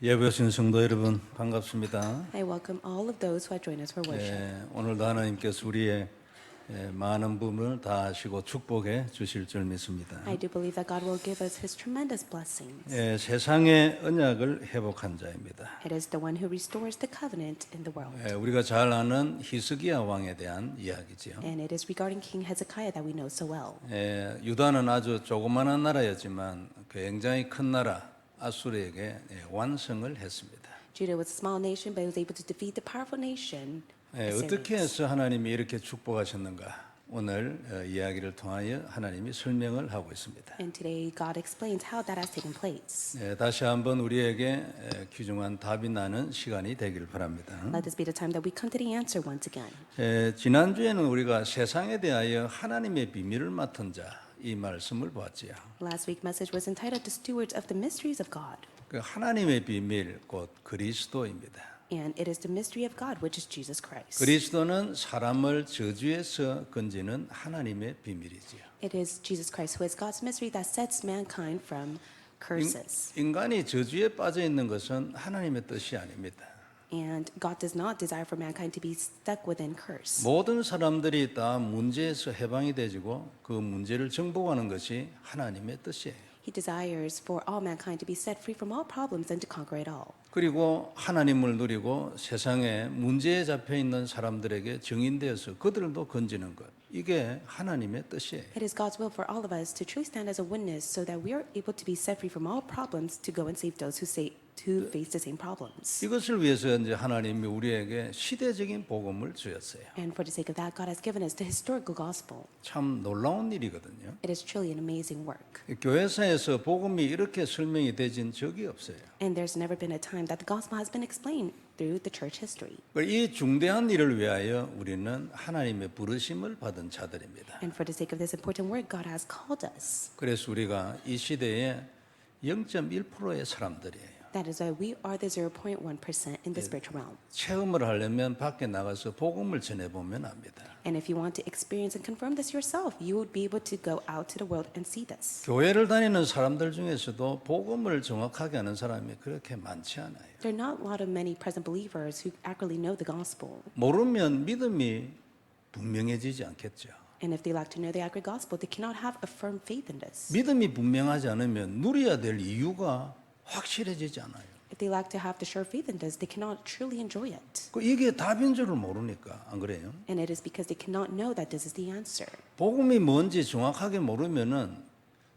예배 오신 성도 여러분 반갑습니다. I welcome all of those who have joined us for worship. 오늘도 하나님께서 우리의 많은 부분을 다 아시고 축복해 주실 줄 믿습니다. I do believe that God will give us His tremendous blessings. 세상의 언약을 회복한 자입니다. It is the one who restores the covenant in the world. 우리가 잘 아는 히스기야 왕에 대한 이야기지요. And it is regarding King Hezekiah that we know so well. 유다는 아주 조그마한 나라였지만 굉장히 큰 나라 아수르에게 완성을 했습니다. Judah was a small nation, but it was able to defeat the powerful nation. 어떻게 해서 하나님이 이렇게 축복하셨는가? 오늘 이야기를 통하여 하나님이 설명을 하고 있습니다. And today God explains how that has taken place. 다시 한번 우리에게 귀중한 답이 나는 시간이 되길 바랍니다. Let this be the time that we come to the answer once again. 지난주에는 우리가 세상에 대하여 하나님의 비밀을 맡은 자 이 말씀을 보았지요. Last week's message was entitled "The Stewards of the Mysteries of God." 그 하나님의 비밀 곧 그리스도입니다. And it is the mystery of God, which is Jesus Christ. 그리스도는 사람을 저주에서 건지는 하나님의 비밀이지요. It is Jesus Christ who is God's mystery that sets mankind from curses. 인간이 저주에 빠져 있는 것은 하나님의 뜻이 아닙니다. And God does not desire for mankind to be stuck within curse. 모든 사람들이 다 문제에서 해방이 되지고 그 문제를 정복하는 것이 하나님의 뜻이에요. He desires for all mankind to be set free from all problems and to conquer it all. 그리고 하나님을 누리고 세상에 문제에 잡혀 있는 사람들에게 증인되어서 그들도 건지는 것. 이게 하나님의 뜻이에요. It is God's will for all of us to truly stand as a witness so that we are able to be set free from all problems to go and save those who face the same problems. 이것을 위해서 이제 하나님이 우리에게 시대적인 복음을 주었어요. And for the sake of that, God has given us the historical gospel. 참 놀라운 일이거든요. It is truly an amazing work. 교회사에서 복음이 이렇게 설명이 되진 적이 없어요. And there's never been a time that the gospel has been explained through the church history. 이 중대한 일을 위하여 우리는 하나님의 부르심을 받은 자들입니다. And for the sake of this important work, God has called us. 그래서 우리가 이 시대의 0.1%의 사람들이에요. That is why we are the 0.1% in the spiritual realm. 체험을 하려면 밖에 나가서 복음을 전해보면 압니다. And if you want to experience and confirm this yourself, you would be able to go out to the world and see this. 교회를 다니는 사람들 중에서도 복음을 정확하게 아는 사람이 그렇게 많지 않아요. There are not a lot of many present believers who accurately know the gospel. 모르면 믿음이 분명해지지 않겠죠. And if they lack to know the accurate gospel, they cannot have a firm faith in this. 믿음이 분명하지 않으면 누려야 될 이유가 확실해지지 않아요. If they lack to have the sure faith in this, they cannot truly enjoy it. 이게 답인 줄을 모르니까 안 그래요? And it is because they cannot know that this is the answer. 복음이 뭔지 정확하게 모르면은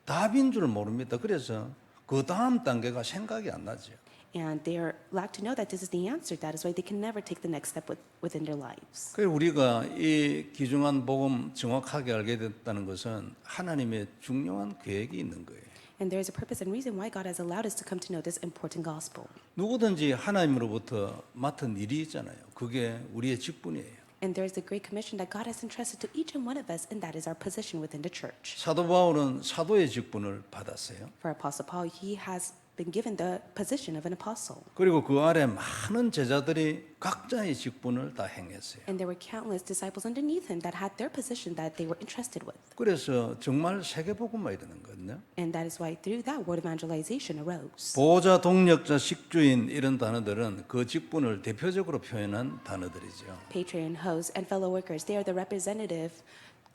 답인 줄 모릅니다. 그래서 그 다음 단계가 생각이 안 나죠. And they lack to know that this is the answer. That is why they can never take the next step within their lives. 그래서 우리가 이 귀중한 복음 정확하게 알게 됐다는 것은 하나님의 중요한 계획이 있는 거예요. And there is a purpose and reason why God has allowed us to come to know this important gospel. 누구든지 하나님으로부터 맡은 일이 있잖아요. 그게 우리의 직분이에요. And there is the great commission that God has entrusted to each and one of us, and that is our position within the church. 사도 바울은 사도의 직분을 받았어요. For Apostle Paul, he has been given the position of an apostle. 그리고 그 아래 많은 제자들이 각자의 직분을 다 행했어요. And there were countless disciples underneath him that had their position that they were entrusted with. 그래서 정말 세계복음화 이르는 거거든요. And that is why through that word evangelization arose. 보호자, 동력자, 식주인 이런 단어들은 그 직분을 대표적으로 표현한 단어들이죠. Patron, host, and fellow workers, they are the representative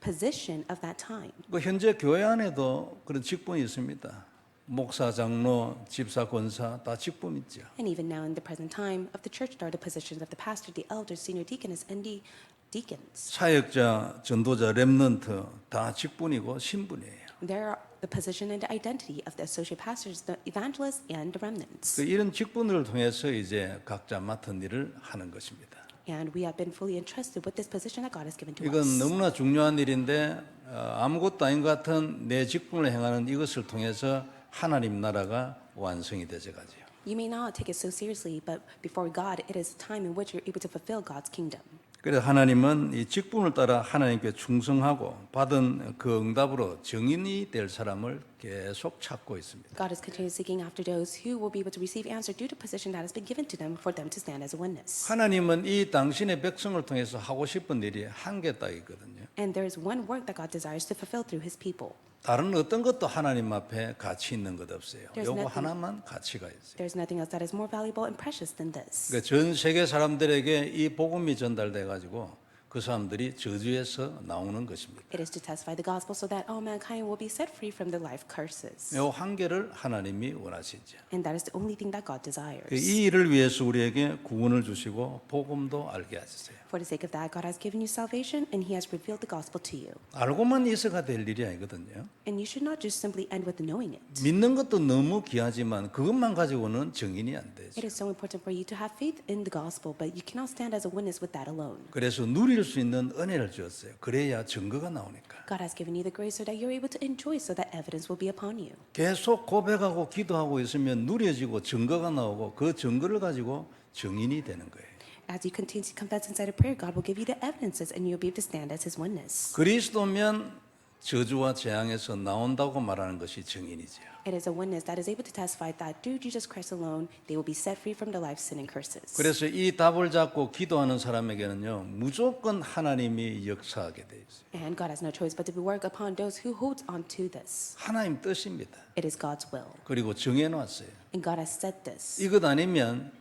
position of that time. 현재 교회 안에도 그런 직분이 있습니다. 목사, 장로, 집사, 권사 다 직분 있죠. And even now in the present time of the church, there are the positions of the pastor, the elder, senior deaconess, and the deacons. 사역자, 전도자, 렘넌트 다 직분이고 신분이에요. There are the position and the identity of the associate pastors, the evangelists, and the remnants. 이런 직분을 통해서 이제 각자 맡은 일을 하는 것입니다. And we have been fully entrusted with this position that God has given to 이건 us. 너무나 중요한 일인데 아무것도 아닌 것 같은 내 직분을 행하는 이것을 통해서 하나님 나라가 완성이 되져가지요. You may not take it so seriously, but before God, it is a time in which you're able to fulfill God's kingdom. 그래서 하나님은 이 직분을 따라 하나님께 충성하고 받은 그 응답으로 증인이 될 사람을 계속 찾고 있습니다. God is continually seeking after those who will be able to receive answer due to position that has been given to them for them to stand as a witness. 하나님은 이 당신의 백성을 통해서 하고 싶은 일이 한 개 딱 있거든요. And there is one work that God desires to fulfill through His people. 다른 어떤 것도 하나님 앞에 가치 있는 것 없어요. There's 요거 nothing- 하나만 가치가 있어요. There's nothing else that is more valuable and precious than this. 그러니까 전 세계 사람들에게 이 복음이 전달돼 가지고 그 사람들이 저주에서 나오는 것입니다. It is to testify the gospel so that all mankind will be set free from the life curses. 요 한계를 하나님이 원하시죠. And that is the only thing that God desires. 이 일을 위해서 우리에게 구원을 주시고 복음도 알게 하셨어요. For the sake of that, God has given you salvation and He has revealed the gospel to you. 알고만 있어가 될 일이 아니거든요. And you should not just simply end with knowing it. 믿는 것도 너무 귀하지만 그것만 가지고는 증인이 안 되죠. It is so important for you to have faith in the gospel, but you cannot stand as a witness with that alone. 그래서 누릴 수 있는 은혜를 주었어요. 그래야 증거가 나오니까. God has given you the grace so that you're able to enjoy, so that evidence will be upon you. 계속 고백하고 기도하고 있으면 누려지고 증거가 나오고 그 증거를 가지고 증인이 되는 거예요. As you continue to confess inside of prayer, God will give you the evidences and you'll be able to stand as His witness. 그리스도면 저주와 재앙에서 나온다고 말하는 것이 증인이지요. It is a witness that is able to testify that through Jesus Christ alone, they will be set free from the life, sin, and curses. 그래서 이 답을 잡고 기도하는 사람에게는요, 무조건 하나님이 역사하게 돼 있어요. And God has no choice but to work upon those who hold on to this. 하나님 뜻입니다. It is God's will. 그리고 정해놨어요. And God has said this. 이것 아니면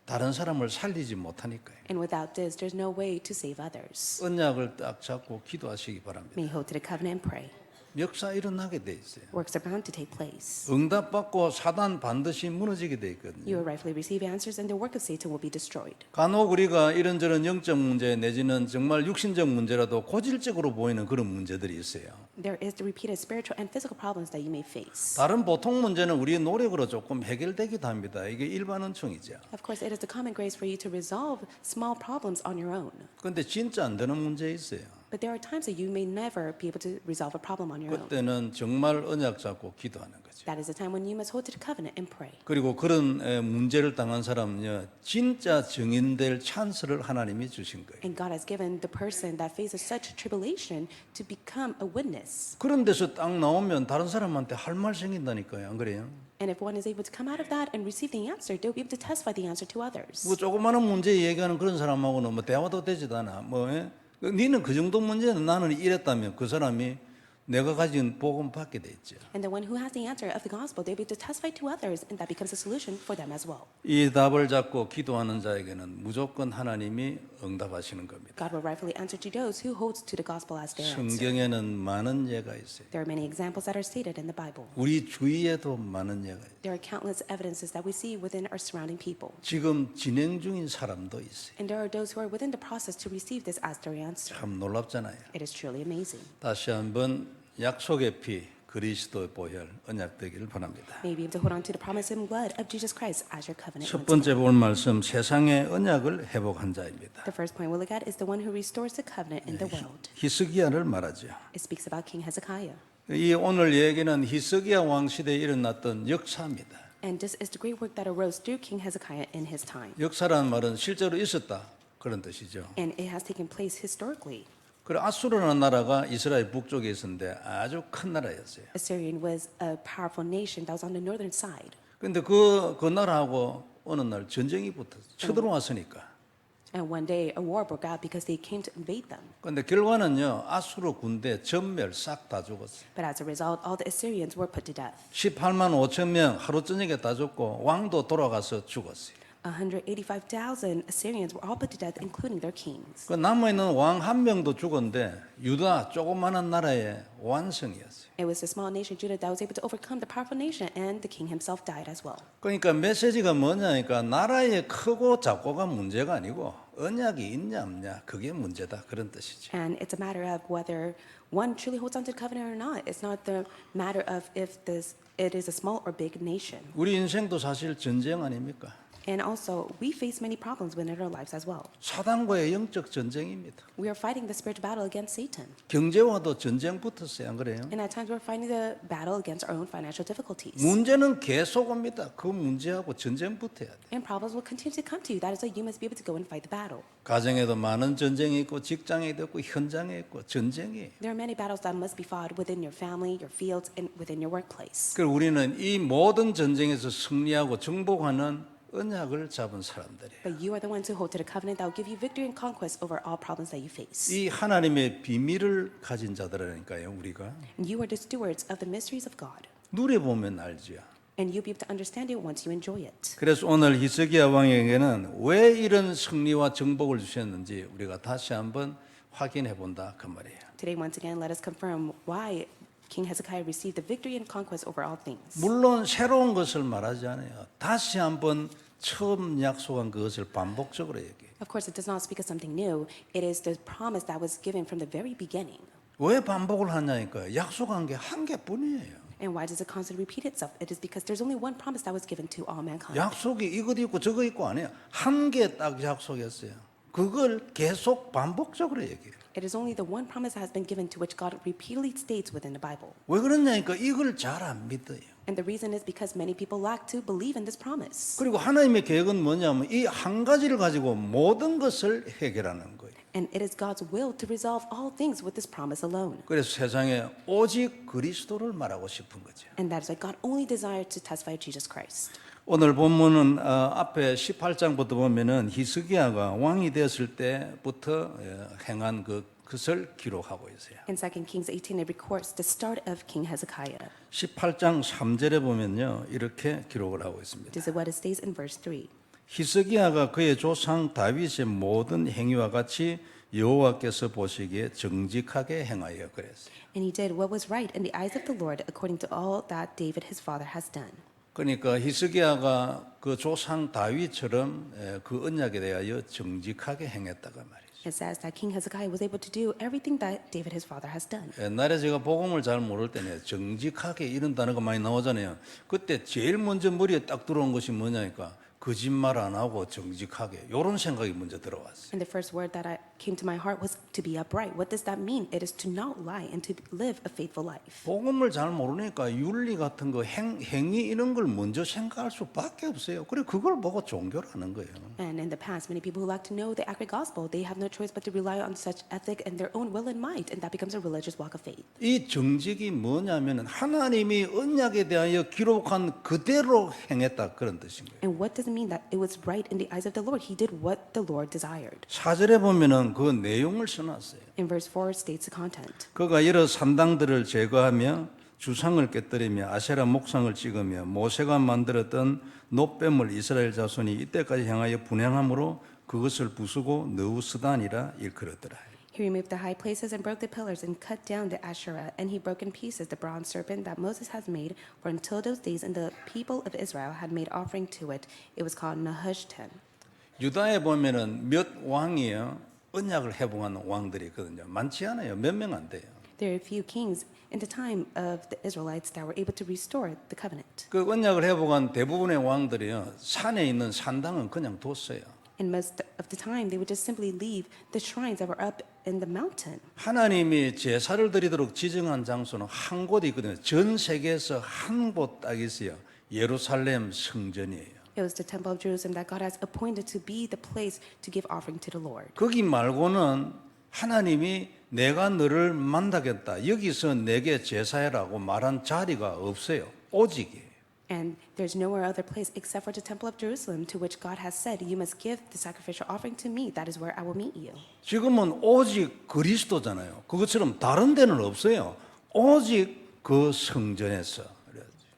다른 사람을 살리지 못하니까요. And without this, there's no way to save others. 언약을 딱 잡고 기도하시기 바랍니다. May you hold to the covenant and pray. 역사 일어나게 돼 있어요. Works are bound to take place. 응답받고 사단 반드시 무너지게 돼 있거든요. You will rightfully receive answers and the work of Satan will be destroyed. 간혹 우리가 이런저런 영적 문제 내지는 정말 육신적 문제라도 고질적으로 보이는 그런 문제들이 있어요. There is the repeated spiritual and physical problems that you may face. 다른 보통 문제는 우리의 노력으로 조금 해결되기도 합니다. 이게 일반 은총이죠. Of course, it is the common grace for you to resolve small problems on your own. 그런데 진짜 안 되는 문제 있어요. But there are times that you may never be able to resolve a problem on your own. 그때는 정말 언약 잡고 기도하는 거죠. That is the time when you must hold to the covenant and pray. 그리고 그런 문제를 당한 사람은요, 진짜 증인될 찬스를 하나님이 주신 거예요. And God has given the person that faces such tribulation to become a witness. 그런 데서 딱 나오면 다른 사람한테 할 말 생긴다니까요. 안 그래요? And if one is able to come out of that and receive the answer, they'll be able to testify the answer to others. 뭐 조그마한 문제 얘기하는 그런 사람하고는 뭐 대화도 되지도 않아. 뭐 니는 그 정도 문제는 나는 이랬다면 그 사람이 내가 가진 복음 받게 돼 있죠. And the one who has the answer of the gospel, they'll be able to testify to others, and that becomes a solution for them as well. 이 답을 잡고 기도하는 자에게는 무조건 하나님이 응답하시는 겁니다. God will rightfully answer to those who hold to the gospel as their answer. 성경에는 많은 예가 있어요. There are many examples that are stated in the Bible. 우리 주위에도 많은 예가 있어요. There are countless evidences that we see within our surrounding people. 지금 진행 중인 사람도 있어요. And there are those who are within the process to receive this as their answer. 참 놀랍잖아요. It is truly amazing. 다시 한번 약속의 피 그리스도의 보혈 언약 되기를 바랍니다. May you be able to hold on to the promise and blood of Jesus Christ as your covenant. 첫 once 번째 again. 볼 말씀 세상의 언약을 회복한 자입니다. The first point we'll look at is the one who restores the covenant in the world. 히스기야를 말하죠. It speaks about King Hezekiah. 이 오늘 얘기는 히스기야 왕 시대에 일어났던 역사입니다. And this is the great work that arose through King Hezekiah in his time. 역사라는 말은 실제로 있었다 그런 뜻이죠. And it has taken place historically. 그리고 아수르라는 나라가 이스라엘 북쪽에 있었는데 아주 큰 나라였어요. Assyrian was a powerful nation that was on the northern side. 그런데 그 나라하고 어느 날 전쟁이 붙었어요. 쳐들어왔으니까. And one day a war broke out because they came to invade them. 그런데 결과는요, 아수르 군대 전멸 싹 다 죽었어요. But as a result, all the Assyrians were put to death. 18만 5천 명 하루 저녁에 다 죽고 왕도 돌아가서 죽었어요. 185,000 Assyrians were all put to death, including their kings. 그 남아있는 왕 한 명도 죽었는데 유다 조그마한 나라의 완성이었어요. It was the small nation Judah that was able to overcome the powerful nation, and the king himself died as well. 그러니까 메시지가 뭐냐니까 나라의 크고 작고가 문제가 아니고 언약이 있냐 없냐 그게 문제다 그런 뜻이죠. And it's a matter of whether one truly holds on to the covenant or not. It's not the matter of if it is a small or big nation. 우리 인생도 사실 전쟁 아닙니까? And also, we face many problems within our lives as well. 사단과의 영적 전쟁입니다. We are fighting the spiritual battle against Satan. 경제와도 전쟁 붙었어요, 안 그래요? And at times we're fighting the battle against our own financial difficulties. 문제는 계속 옵니다. 그 문제하고 전쟁 붙어야 돼. And problems will continue to come to you. That is why you must be able to go and fight the battle. 가정에도 많은 전쟁이 있고 직장에도 있고 현장에 있고 전쟁이. There are many battles that must be fought within your family, your fields, and within your workplace. 그리고 우리는 이 모든 전쟁에서 승리하고 정복하는 언약을 잡은 사람들이에요. But you are the ones who hold to the covenant that will give you victory and conquest over all problems that you face. 이 하나님의 비밀을 가진 자들이니까요, 우리가. And you are the stewards of the mysteries of God. 누려보면 알죠. And you'll be able to understand it once you enjoy it. 그래서 오늘 히스기야 왕에게는 왜 이런 승리와 정복을 주셨는지 우리가 다시 한번 확인해 본다 그 말이에요. Today, once again, let us confirm why King Hezekiah received the victory and conquest over all things. 물론 새로운 것을 말하지 않아요. 다시 한번 처음 약속한 그것을 반복적으로 얘기해요. Of course, it does not speak of something new. It is the promise that was given from the very beginning. 왜 반복을 하냐니까 약속한 게 한 개뿐이에요. And why does it constantly repeat itself? It is because there's only one promise that was given to all mankind. 약속이 이것 있고 저거 있고 아니에요. 한 개 딱 약속했어요. 그걸 계속 반복적으로 얘기해요. It is only the one promise that has been given to which God repeatedly states within the Bible. 왜 그러냐니까 이걸 잘 안 믿어요. And the reason is because many people lack to believe in this promise. 그리고 하나님의 계획은 뭐냐면 이 한 가지를 가지고 모든 것을 해결하는 거예요. And it is God's will to resolve all things with this promise alone. 그래서 세상에 오직 그리스도를 말하고 싶은 거죠. And that is why God only desired to testify Jesus Christ. 오늘 본문은 앞에 18장부터 보면은 히스기야가 왕이 되었을 때부터 행한 그것을 기록하고 있어요. In 2 Kings 18, it records the start of King Hezekiah. 18장 3절에 보면요 이렇게 기록을 하고 있습니다. This is what it states in verse 3. 히스기야가 그의 조상 다윗의 모든 행위와 같이 여호와께서 보시기에 정직하게 행하여 그랬어요. And he did what was right in the eyes of the Lord according to all that David his father has done. 그러니까 히스기야가 그 조상 다윗처럼 그 언약에 대하여 정직하게 행했다가 말이죠. It says that King Hezekiah was able to do everything that David his father has done. 옛날에 제가 복음을 잘 모를 때는 정직하게 이런 단어가 많이 나오잖아요. 그때 제일 먼저 머리에 딱 들어온 것이 뭐냐니까 거짓말 안 하고 정직하게 이런 생각이 먼저 들어왔어요. And the first word that came to my heart was to be upright. What does that mean? It is to not lie and to live a faithful life. 복음을 잘 모르니까 윤리 같은 거 행위 이런 걸 먼저 생각할 수밖에 없어요. 그래 그걸 보고 종교를 하는 거예요. And in the past, many people who lack to know the accurate gospel, they have no choice but to rely on such ethic and their own will and might, and that becomes a religious walk of faith. 이 정직이 뭐냐면 하나님이 언약에 대하여 기록한 그대로 행했다 그런 뜻인 거예요. And what does it mean that it was right in the eyes of the Lord? He did what the Lord desired. 4절에 보면은 그 내용을 써놨어요. In verse 4 states the content. 그가 여러 산당들을 제거하며 주상을 깨뜨리며 아세라 목상을 찍으며 모세가 만들었던 놋뱀을 이스라엘 자손이 이때까지 향하여 분향함으로 그것을 부수고 느우스단이라 일컬었더라. He removed the high places and broke the pillars and cut down the Asherah, and he broke in pieces the bronze serpent that Moses has made, for until those days and the people of Israel had made offering to it. It was called Nehushtan. 유다에 보면은 몇 왕이요 언약을 회복하는 왕들이 있거든요. 많지 않아요. 몇 명 안 돼요. There are a few kings in the time of the Israelites that were able to restore the covenant. 그 언약을 회복한 대부분의 왕들이요 산에 있는 산당은 그냥 뒀어요. And most of the time, they would just simply leave the shrines that were up in the mountain. 하나님이 제사를 드리도록 지정한 장소는 한 곳이 있거든요. 전 세계에서 한 곳 딱 있어요. 예루살렘 성전이에요. It was the temple of Jerusalem that God has appointed to be the place to give offering to the Lord. 거기 말고는 하나님이 내가 너를 만나겠다. 여기서 내게 제사해라고 말한 자리가 없어요. 오직이에요. And there's nowhere other place except for the temple of Jerusalem to which God has said, you must give the sacrificial offering to me. That is where I will meet you. 지금은 오직 그리스도잖아요. 그것처럼 다른 데는 없어요. 오직 그 성전에서.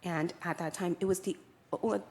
And at that time, it was the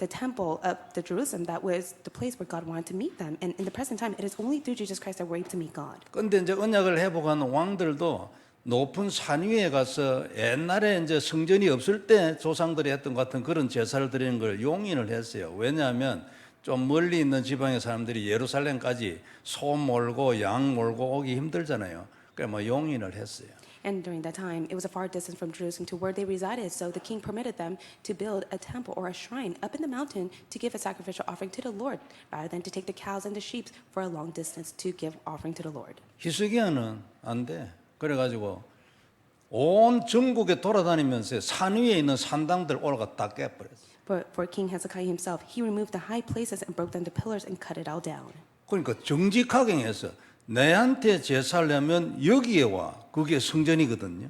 temple of the Jerusalem that was the place where God wanted to meet them. And in the present time, it is only through Jesus Christ that we're able to meet God. 근데 이제 언약을 회복하는 왕들도 높은 산 위에 가서 옛날에 이제 성전이 없을 때 조상들이 했던 것 같은 그런 제사를 드리는 걸 용인을 했어요. 왜냐하면 좀 멀리 있는 지방의 사람들이 예루살렘까지 소 몰고 양 몰고 오기 힘들잖아요. 그래서 뭐 용인을 했어요. And during that time, it was a far distance from Jerusalem to where they resided. So the king permitted them to build a temple or a shrine up in the mountain to give a sacrificial offering to the Lord, rather than to take the cows and the sheep for a long distance to give offering to the Lord. 히스기야는 안 돼. 그래가지고 온 전국에 돌아다니면서 산 위에 있는 산당들 올라가 다 깨버렸어요. But for King Hezekiah himself, he removed the high places and broke down the pillars and cut it all down. 그러니까 정직하게 해서 내한테 제사하려면 여기에 와. 그게 성전이거든요.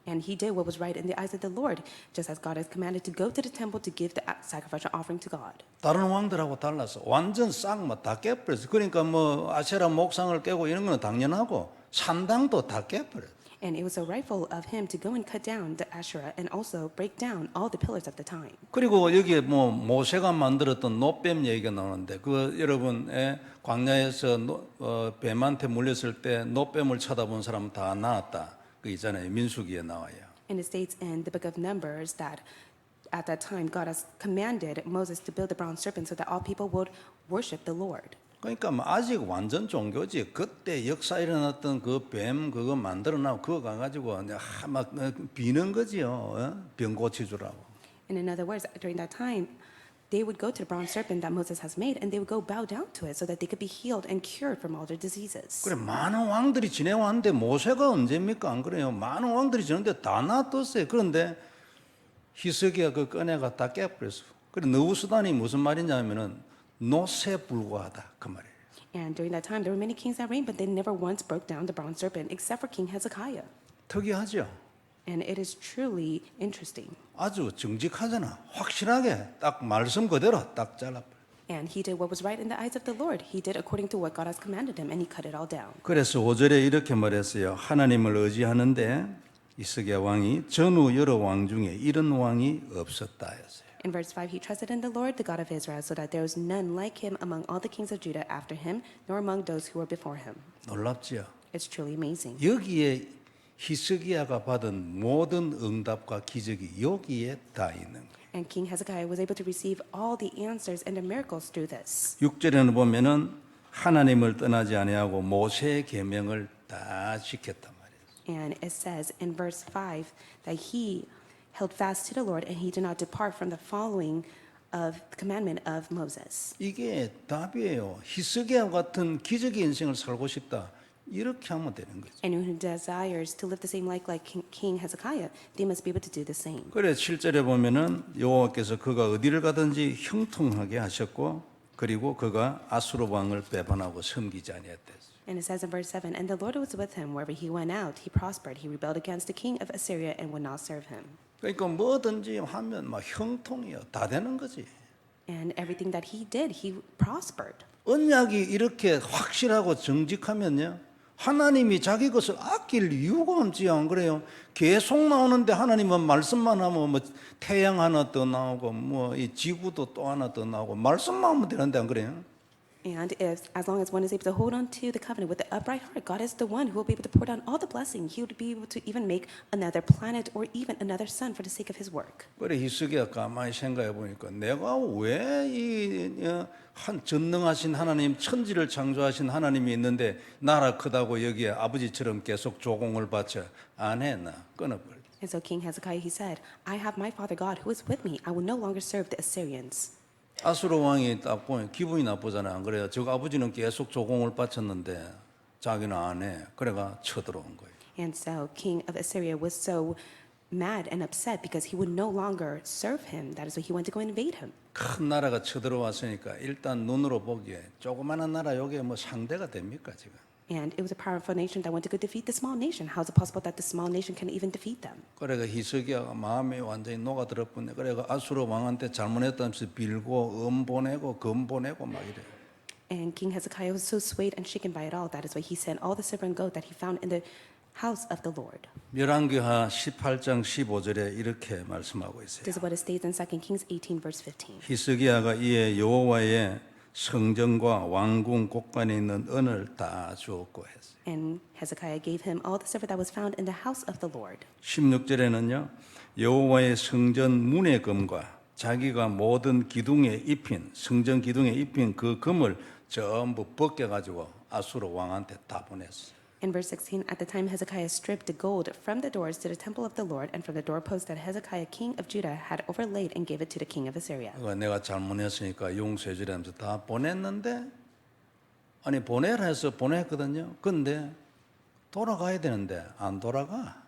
And he did what was right in the eyes of the Lord, just as God has commanded to go to the temple to give the sacrificial offering to God. 다른 왕들하고 달라서 완전 싹다 깨버렸어요. 그러니까 뭐 아세라 목상을 깨고 이런 거는 당연하고 산당도 다 깨버렸어요. And it was so rightful of him to go and cut down the Asherah and also break down all the pillars of the time. 그리고 여기에 뭐 모세가 만들었던 노뱀 얘기가 나오는데 그 여러분의 광야에서 뱀한테 물렸을 때 노뱀을 쳐다본 사람 다 나았다. 그 있잖아요. 민수기에 나와요. And it states in the book of Numbers that at that time God has commanded Moses to build the bronze serpent so that all people would worship the Lord. 그러니까 뭐 아직 완전 종교지. 그때 역사 일어났던 그 뱀 그거 만들어놔 그거 가가지고 막 비는 거지요. 병 고치주라고. And in other words, during that time, they would go to the bronze serpent that Moses has made and they would go bow down to it so that they could be healed and cured from all their diseases. 그래 많은 왕들이 지내왔는데 모세가 언제입니까? 안 그래요? 많은 왕들이 지냈는데 다 놔뒀어요. 그런데 히스기야 그 꺼내가 다 깨버렸어. 그래 느부스단이 무슨 말이냐면은 노새 불과하다 그 말이에요. And during that time, there were many kings that reigned, but they never once broke down the bronze serpent except for King Hezekiah. 특이하죠. And it is truly interesting. 아주 정직하잖아. 확실하게 딱 말씀 그대로 딱 잘라버려. And he did what was right in the eyes of the Lord. He did according to what God has commanded him, and he cut it all down. 그래서 5절에 이렇게 말했어요. 하나님을 의지하는데 히스기야 왕이 전후 여러 왕 중에 이런 왕이 없었다 했어요. In verse 5, he trusted in the Lord, the God of Israel, so that there was none like him among all the kings of Judah after him, nor among those who were before him. 놀랍지요. It's truly amazing. 여기에 히스기야가 받은 모든 응답과 기적이 여기에 다 있는 거예요. And King Hezekiah was able to receive all the answers and the miracles through this. 6절에는 보면은 하나님을 떠나지 아니하고 모세의 계명을 다 지켰단 말이에요. And it says in verse 5 that he held fast to the Lord and he did not depart from the following of the commandment of Moses. 이게 답이에요. 히스기야 같은 기적의 인생을 살고 싶다. 이렇게 하면 되는 거죠. Anyone who desires to live the same life like King Hezekiah, they must be able to do the same. 그래 7절에 보면은 여호와께서 그가 어디를 가든지 형통하게 하셨고 그리고 그가 아수르 왕을 배반하고 섬기지 아니했다. And it says in verse 7, and the Lord was with him wherever he went out. He prospered. He rebelled against the king of Assyria and would not serve him. 그러니까 뭐든지 하면 막 형통이요. 다 되는 거지. And everything that he did, he prospered. 언약이 이렇게 확실하고 정직하면요. 하나님이 자기 것을 아낄 이유가 없지 안 그래요? 계속 나오는데 하나님은 말씀만 하면 뭐 태양 하나 더 나오고 뭐 이 지구도 또 하나 더 나오고 말씀만 하면 되는데 안 그래요? And if, as long as one is able to hold on to the covenant with the upright heart, God is the one who will be able to pour down all the blessing. He would be able to even make another planet or even another sun for the sake of his work. 그래 히스기야 가만히 생각해 보니까 내가 왜 이 전능하신 하나님 천지를 창조하신 하나님이 있는데 나라 크다고 여기에 아버지처럼 계속 조공을 바쳐 안 했나 끊어버려. And so King Hezekiah, he said, I have my father God who is with me. I will no longer serve the Assyrians. 아수르 왕이 딱 보면 기분이 나쁘잖아 안 그래요? 저 아버지는 계속 조공을 바쳤는데 자기는 안 해. 그래가 쳐들어온 거예요. And so King of Assyria was so mad and upset because he would no longer serve him. That is why he went to go invade him. 큰 나라가 쳐들어왔으니까 일단 눈으로 보기에 조그마한 나라 여기에 뭐 상대가 됩니까 지금? And it was a powerful nation that went to go defeat the small nation. How is it possible that the small nation can even defeat them? 그래가 히스기야가 마음이 완전히 녹아들었군요. 그래가 아수르 왕한테 잘못했다면서 빌고 보내고 금 보내고 막 이래. And King Hezekiah was so swayed and shaken by it all. That is why he sent all the silver and gold that he found in the house of the Lord. 열왕기하 18장 15절에 이렇게 말씀하고 있어요. This is what it states in 2 Kings 18 verse 15. 히스기야가 이에 여호와의 성전과 왕궁 곳간에 있는 은을 다 주었고 했어요. And Hezekiah gave him all the silver that was found in the house of the Lord. 16절에는요. 여호와의 성전 문의 금과 자기가 모든 기둥에 입힌 성전 기둥에 입힌 그 금을 전부 벗겨 가지고 아수르 왕한테 다 보냈어요. In verse 16, at the time Hezekiah stripped the gold from the doors to the temple of the Lord and from the doorposts that Hezekiah king of Judah had overlaid and gave it to the king of Assyria. 내가 잘못했으니까 용서해 주라면서 다 보냈는데 아니 보내라 해서 보냈거든요. 근데 돌아가야 되는데 안 돌아가.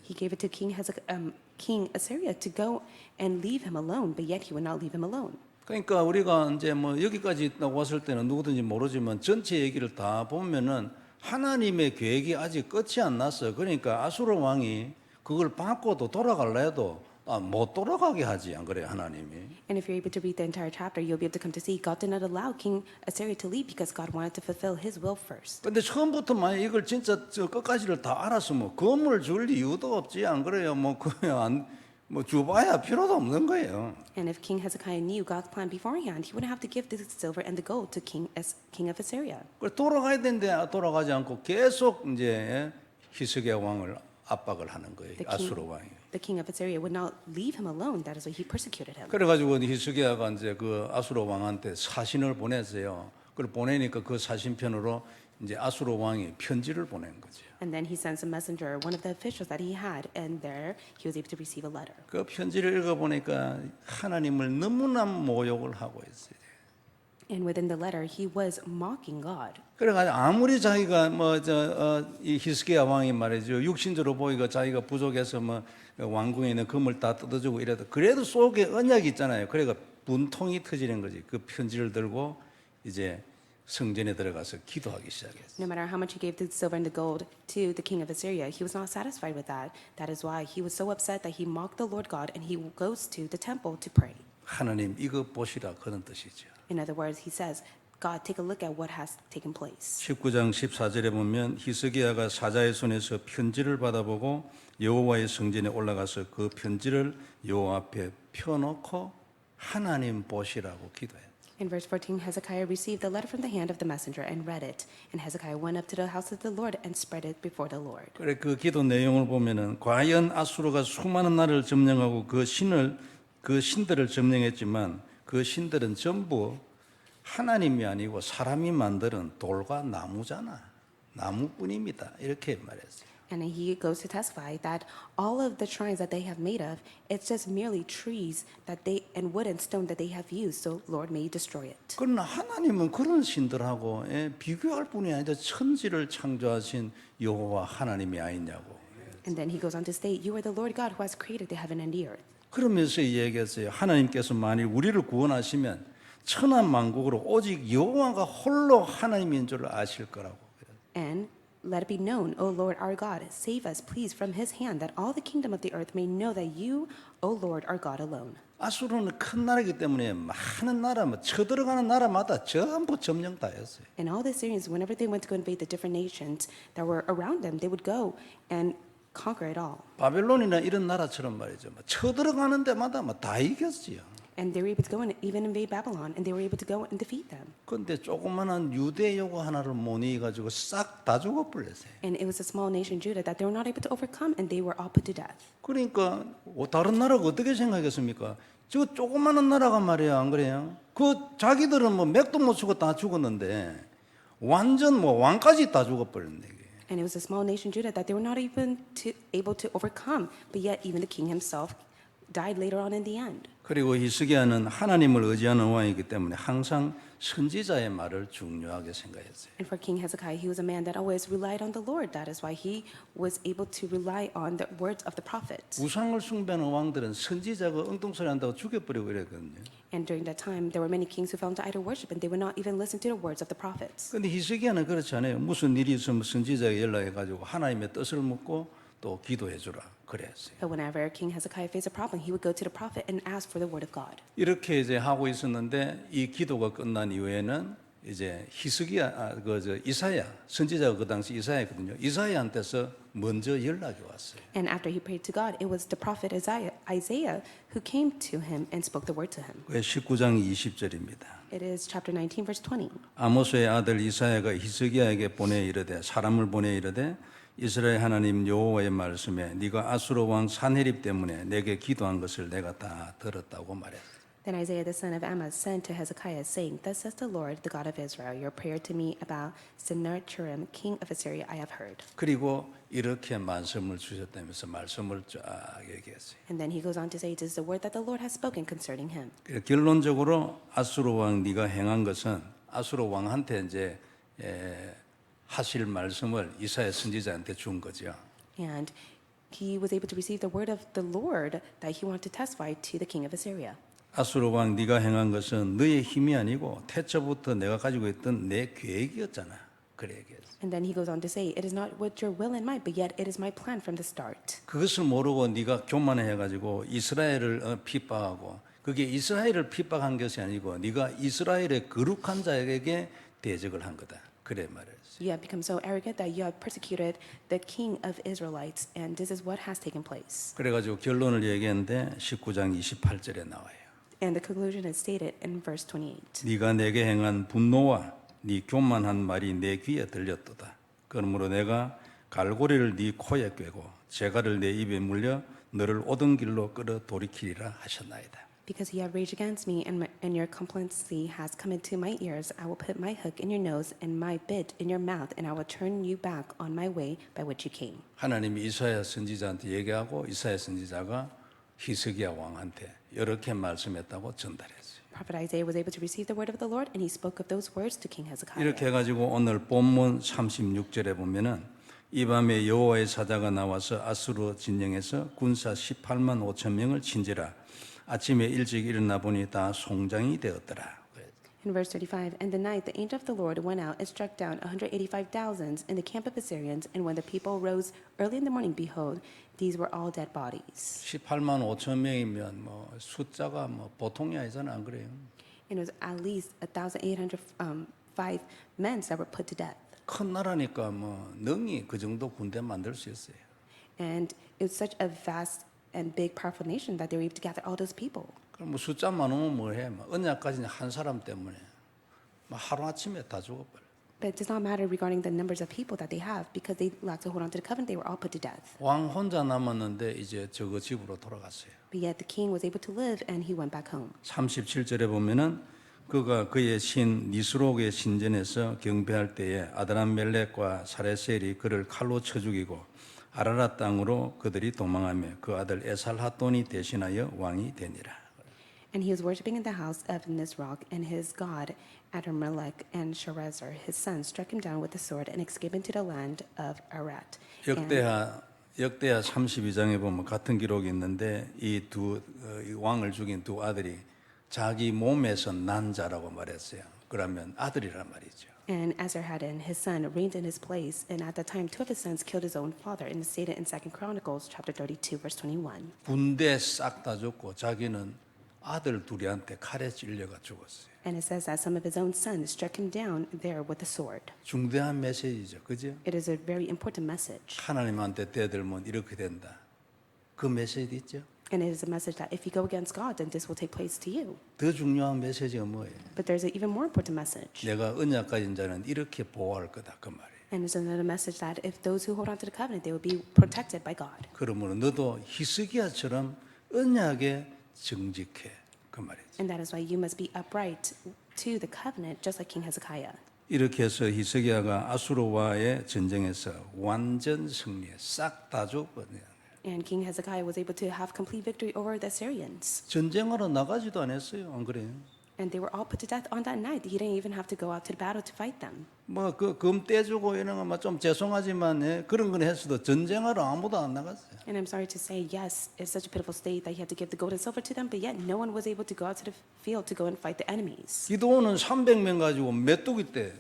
He gave it to King Assyria to go and leave him alone, but yet he would not leave him alone. 그러니까 우리가 이제 뭐 여기까지 왔을 때는 누구든지 모르지만 전체 얘기를 다 보면은 하나님의 계획이 아직 끝이 안 났어요. 그러니까 아수르 왕이 그걸 받고도 돌아갈라 해도 못 돌아가게 하지 안 그래요 하나님이. And if you're able to read the entire chapter, you'll be able to come to see God did not allow King Assyria to leave because God wanted to fulfill his will first. 근데 처음부터 만약 이걸 진짜 저 끝까지를 다 알았으면 건물 줄 이유도 없지 안 그래요? 뭐 그냥 뭐 줘봐야 필요도 없는 거예요. And if King Hezekiah knew God's plan beforehand, he wouldn't have to give the silver and the gold to King of Assyria. 그 돌아가야 되는데 돌아가지 않고 계속 이제 히스기야 왕을 압박을 하는 거예요. 아수르 왕이. The king of Assyria would not leave him alone. That is why he persecuted him. 그래가지고 히스기야가 이제 그 아수르 왕한테 사신을 보냈어요. 그걸 보내니까 그 사신편으로 이제 아수르 왕이 편지를 보낸 거죠. And then he sends a messenger, one of the officials that he had, and there he was able to receive a letter. 그 편지를 읽어보니까 하나님을 너무나 모욕을 하고 있어요. And within the letter, he was mocking God. 그래가지고 아무리 자기가 이 히스기야 왕이 말이죠 육신적으로 보이고 자기가 부족해서 왕궁에 있는 금을 다 뜯어주고 이래도 그래도 속에 언약이 있잖아요. 그래가 분통이 터지는 거지. 그 편지를 들고 이제 성전에 들어가서 기도하기 시작했어요. No matter how much he gave the silver and the gold to the king of Assyria, he was not satisfied with that. That is why he was so upset that he mocked the Lord God and he goes to the temple to pray. 하나님 이거 보시라 그런 뜻이죠. In other words, he says, God, take a look at what has taken place. 19장 14절에 보면 히스기야가 사자의 손에서 편지를 받아보고 여호와의 성전에 올라가서 그 편지를 여호와 앞에 펴놓고 하나님 보시라고 기도해요. In verse 14, Hezekiah received the letter from the hand of the messenger and read it. And Hezekiah went up to the house of the Lord and spread it before the Lord. 그래 그 기도 내용을 보면은 과연 아수르가 수많은 나라를 점령하고 그 신들을 점령했지만 그 신들은 전부 하나님이 아니고 사람이 만드는 돌과 나무잖아. 나무뿐입니다. 이렇게 말했어요. And he goes to testify that all of the shrines that they have made of, it's just merely trees that they and wood and stone that they have used. So Lord, may you destroy it. 그러나 하나님은 그런 신들하고 비교할 뿐이 아니라 천지를 창조하신 여호와 하나님이 아니냐고. And then he goes on to state, you are the Lord God who has created the heaven and the earth. 그러면서 얘기했어요. 하나님께서 만일 우리를 구원하시면 천하 만국으로 오직 여호와가 홀로 하나님인 줄 아실 거라고. And let it be known, O Lord our God, save us, please, from his hand, that all the kingdom of the earth may know that you, O Lord, are God alone. 아수르는 큰 나라이기 때문에 많은 나라, 쳐들어가는 나라마다 전부 점령 다 했어요. And all the Syrians, whenever they went to go invade the different nations that were around them, they would go and conquer it all. 바벨론이나 이런 나라처럼 말이죠. 쳐들어가는 데마다 다 이겼어요. And they were able to go and even invade Babylon, and they were able to go and defeat them. 그런데 조그마한 유대 요구 하나를 못 이겨가지고 싹 다 죽어버렸어요. And it was a small nation, Judah, that they were not able to overcome, and they were all put to death. 그러니까 다른 나라가 어떻게 생각했습니까? 저 조그마한 나라가 말이야, 안 그래요? 그 자기들은 맥도 못 쓰고 다 죽었는데 완전 왕까지 다 죽어버렸네. And it was a small nation, Judah, that they were not even able to overcome, but yet even the king himself died later on in the end. 그리고 히스기야는 하나님을 의지하는 왕이기 때문에 항상 선지자의 말을 중요하게 생각했어요. And for King Hezekiah, he was a man that always relied on the Lord. That is why he was able to rely on the words of the prophets. 우상을 숭배하는 왕들은 선지자가 엉뚱소리 한다고 죽여버리고 이랬거든요. And during that time, there were many kings who fell into idol worship, and they would not even listen to the words of the prophets. 그런데 히스기야는 그렇지 않아요. 무슨 일이 있으면 선지자에게 연락해가지고 하나님의 뜻을 묻고 또 기도해주라 그랬어요. But whenever King Hezekiah faced a problem, he would go to the prophet and ask for the word of God. 이렇게 이제 하고 있었는데 이 기도가 끝난 이후에는 이제 이사야 선지자가 그 당시 이사야거든요. 이사야한테서 먼저 연락이 왔어요. And after he prayed to God, it was the prophet Isaiah who came to him and spoke the word to him. 19장 20절입니다. It is chapter 19, verse 20. 아모스의 아들 이사야가 히스기야에게 사람을 보내 이르되 이스라엘 하나님 여호와의 말씀에 네가 아수르 왕 산헤립 때문에 내게 기도한 것을 내가 다 들었다고 말했어요. Then Isaiah the son of Amoz sent to Hezekiah, saying, Thus says the Lord, the God of Israel, your prayer to me about Sennacherib, king of Assyria, I have heard. 그리고 이렇게 말씀을 주셨다면서 말씀을 쫙 얘기했어요. And then he goes on to say, It is the word that the Lord has spoken concerning him. 결론적으로 아수르 왕 네가 행한 것은 아수르 왕한테 이제 하실 말씀을 이사야 선지자한테 준 거죠. And he was able to receive the word of the Lord that he wanted to testify to the king of Assyria. 아수르 왕 네가 행한 것은 너의 힘이 아니고 태초부터 내가 가지고 있던 내 계획이었잖아. 그래 얘기했어요. And then he goes on to say, it is not what your will and might, but yet it is my plan from the start. 그것을 모르고 네가 교만해 가지고 이스라엘을 핍박하고 그게 이스라엘을 핍박한 것이 아니고 네가 이스라엘의 거룩한 자에게 대적을 한 거다. 그래 말했어요. You have become so arrogant that you have persecuted the king of Israelites, and this is what has taken place. 그래 가지고 결론을 얘기했는데 19장 28절에 나와요. And the conclusion is stated in verse 28. 네가 내게 행한 분노와 네 교만한 말이 내 귀에 들렸도다. 그러므로 내가 갈고리를 네 코에 꿰고 재갈을 내 입에 물려 너를 오던 길로 끌어 돌이키리라 하셨나이다. Because you have raged against me, and your complacency has come into my ears, I will put my hook in your nose and my bit in your mouth, and I will turn you back on my way by which you came. 하나님이 이사야 선지자한테 얘기하고 이사야 선지자가 히스기야 왕한테 이렇게 말씀했다고 전달했어요. Prophet Isaiah was able to receive the word of the Lord, and he spoke of those words to King Hezekiah. 이렇게 해가지고 오늘 본문 36절에 보면은 이 밤에 여호와의 사자가 나와서 아수르 진영에서 군사 18만 5천 명을 친지라. 아침에 일찍 일어나 보니 다 송장이 되었더라. In verse 35, and the night the angel of the Lord went out and struck down 185,000 in the camp of Assyrians, and when the people rose early in the morning, behold, these were all dead bodies. 18만 5천 명이면 뭐 숫자가 뭐 보통이 아니잖아, 안 그래요? And it was at least 1,805 men that were put to death. 큰 나라니까 뭐 능히 그 정도 군대 만들 수 있어요. And it was such a vast and big, powerful nation that they were able to gather all those people. 그럼 뭐 숫자 많으면 뭐 해? 뭐 언약까지 한 사람 때문에 뭐 하루 아침에 다 죽어버려. But it does not matter regarding the numbers of people that they have, because they lacked to hold on to the covenant, they were all put to death. 왕 혼자 남았는데 이제 저거 집으로 돌아갔어요. But yet the king was able to live, and he went back home. 37절에 보면은 그가 그의 신 니스록의 신전에서 경배할 때에 아드람멜렉과 사레셀이 그를 칼로 쳐 죽이고 아라라 땅으로 그들이 도망하며 그 아들 에살핫돈이 대신하여 왕이 되니라. And he was worshiping in the house of Nisroch, and his god Adrammelech and Sharezer, his son, struck him down with the sword and escaped into the land of Arat. 역대하 32장에 보면 같은 기록이 있는데 이 왕을 죽인 두 아들이 자기 몸에서 난 자라고 말했어요. 그러면 아들이란 말이죠. And Esarhaddon, his son, reigned in his place, and at that time 2 of his sons killed his own father, and it's stated in 2 Chronicles chapter 32, verse 21. 군대 싹 다 죽고 자기는 아들 둘이한테 칼에 찔려가 죽었어요. And it says that some of his own sons struck him down there with a sword. 중대한 메시지죠. 그죠? It is a very important message. 하나님한테 대들면 이렇게 된다. 그 메시지 있죠? And it is a message that if you go against God, then this will take place to you. 더 중요한 메시지가 뭐예요? But there's an even more important message. 내가 언약 가진 자는 이렇게 보호할 거다. 그 말이에요. And there's another message that if those who hold on to the covenant, they will be protected by God. 그러므로 너도 히스기야처럼 언약에 정직해. 그 말이죠. And that is why you must be upright to the covenant, just like King Hezekiah. 이렇게 해서 히스기야가 아수르와의 전쟁에서 완전 승리해. 싹 다 죽었네요. And King Hezekiah was able to have complete victory over the Assyrians. 전쟁하러 나가지도 않았어요. 안 그래요? And they were all put to death on that night. He didn't even have to go out to the battle to fight them. 뭐 그 금 떼주고 이런 거 좀 죄송하지만 예, 그런 건 했어도 전쟁하러 아무도 안 나갔어요. And I'm sorry to say, yes, it's such a pitiful state that he had to give the gold and silver to them, but yet no one was able to go out to the field to go and fight the enemies. 기도원은 300명 가지고 메뚜기 때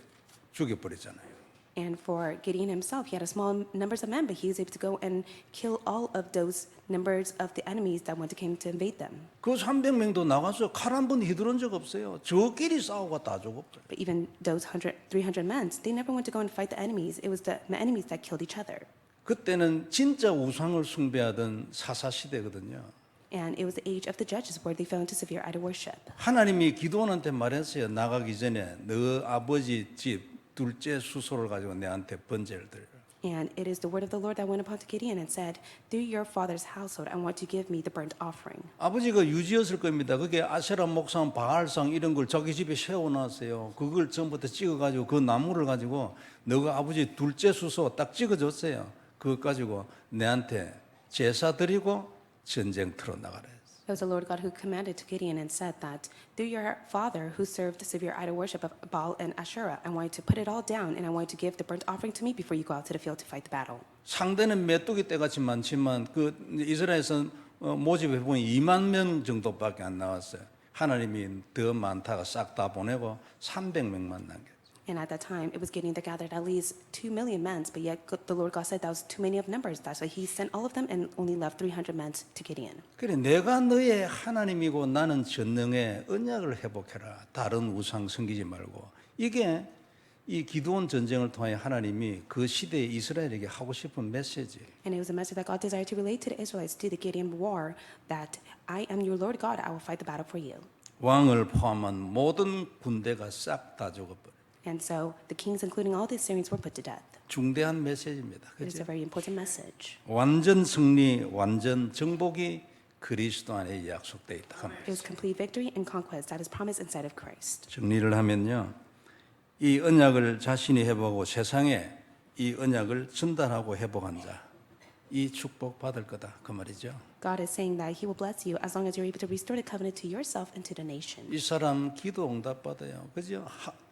죽여버렸잖아요. And for Gideon himself, he had a small numbers of men, but he was able to go and kill all of those numbers of the enemies that came to invade them. 그 300명도 나가서 칼 한 번 휘두른 적 없어요. 저끼리 싸우고 다 죽었어요. But even those 300 men, they never went to go and fight the enemies. It was the enemies that killed each other. 그때는 진짜 우상을 숭배하던 사사 시대거든요. And it was the age of the judges where they fell into severe idol worship. 하나님이 기도원한테 말했어요. 나가기 전에 너 아버지 집 둘째 수소를 가지고 내한테 번제를 드려. And it is the word of the Lord that went upon to Gideon and said, through your father's household, I want you to give me the burnt offering. 아버지가 유지였을 겁니다. 그게 아세라 목상, 바알상 이런 걸 자기 집에 세워놨어요. 그걸 전부터 찍어가지고 그 나무를 가지고 너가 아버지 둘째 수소 딱 찍어줬어요. 그거 가지고 내한테 제사 드리고 전쟁터로 나가라. It was the Lord God who commanded to Gideon and said that through your father who served the severe idol worship of Baal and Asherah, I want you to put it all down and I want you to give the burnt offering to me before you go out to the field to fight the battle. 상대는 메뚜기 떼같이 많지만 그 이스라엘에서 모집해 보니 2만 명 정도밖에 안 나왔어요. 하나님이 더 많다가 싹 다 보내고 300명만 남겼어요. And at that time, it was getting the gathered at least 2 million men, but yet the Lord God said that was too many of numbers. That's why he sent all of them and only left 300 men to Gideon. 그래 내가 너의 하나님이고 나는 전능의 언약을 회복해라. 다른 우상 섬기지 말고. 이게 이 기드온 전쟁을 통해 하나님이 그 시대의 이스라엘에게 하고 싶은 메시지. And it was a message that God desired to relate to the Israelites, to the Gideon war, that I am your Lord God, I will fight the battle for you. 왕을 포함한 모든 군대가 싹 다 죽어버려. And so the kings, including all the Assyrians, were put to death. 중대한 메시지입니다. It is 그렇죠? a very important message. 완전 승리, 완전 정복이 그리스도 안에 약속되어 있다. It was complete victory and conquest that is promised inside of Christ. 정리를 하면요. 이 언약을 자신이 회복하고 세상에 이 언약을 전달하고 회복한 자, 이 축복 받을 거다. 그 말이죠. God is saying that he will bless you as long as you're able to restore the covenant to yourself and to the nation. 이 사람 기도 응답 받아요. 그죠?